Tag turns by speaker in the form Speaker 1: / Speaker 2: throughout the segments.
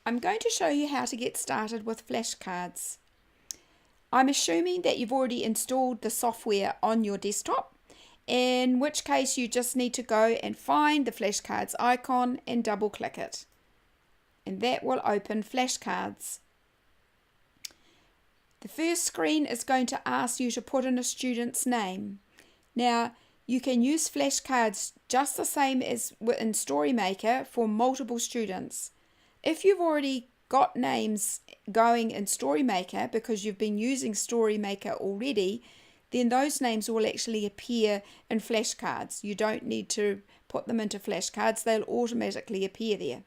Speaker 1: I'm going to show you how to get started with flashcards. I'm assuming that you've already installed the software on your desktop, in which case you just need to go and find the flashcards icon and double click it. And that will open flashcards. The first screen is going to ask you to put in a student's name. Now, you can use flashcards just the same as in StoryMaker for multiple students. If you've already got names going in StoryMaker because you've been using StoryMaker already, then those names will actually appear in flashcards. You don't need to put them into flashcards, they'll automatically appear there.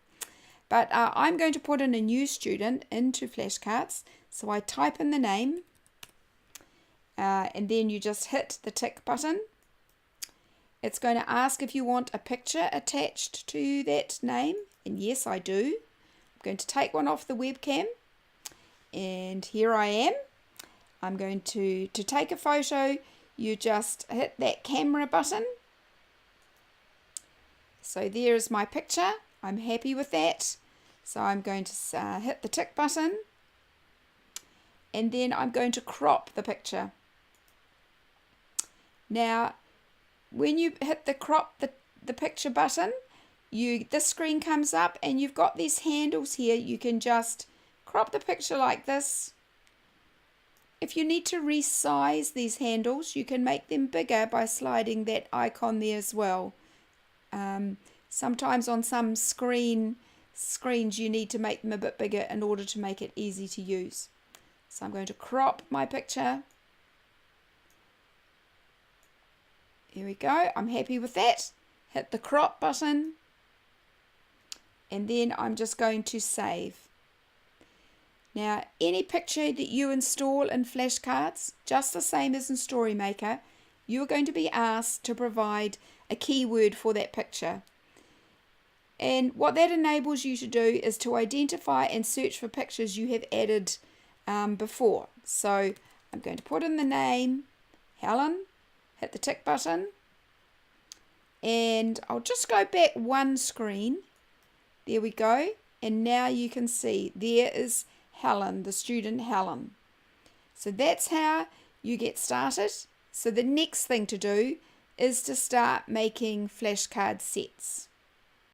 Speaker 1: But I'm going to put in a new student into flashcards, so I type in the name and then you just hit the tick button. It's going to ask if you want a picture attached to that name, and yes, I do. I'm going to take one off the webcam, and here I am. I'm going to take a photo. You just hit that camera button. So there's my picture. I'm happy with that. So I'm going to hit the tick button, and then I'm going to crop the picture. Now, when you hit the crop the picture button, this screen comes up and you've got these handles here. You can just crop the picture like this. If you need to resize these handles, you can make them bigger by sliding that icon there as well. Sometimes on some screens you need to make them a bit bigger in order to make it easy to use. So I'm going to crop my picture. Here we go. I'm happy with that. Hit the crop button. And then I'm just going to save. Now, any picture that you install in flashcards, just the same as in StoryMaker, you are going to be asked to provide a keyword for that picture. And what that enables you to do is to identify and search for pictures you have added before. So I'm going to put in the name, Helen, hit the tick button, and I'll just go back one screen. There we go. And now you can see there is Helen, the student Helen. So that's how you get started. So the next thing to do is to start making flashcard sets.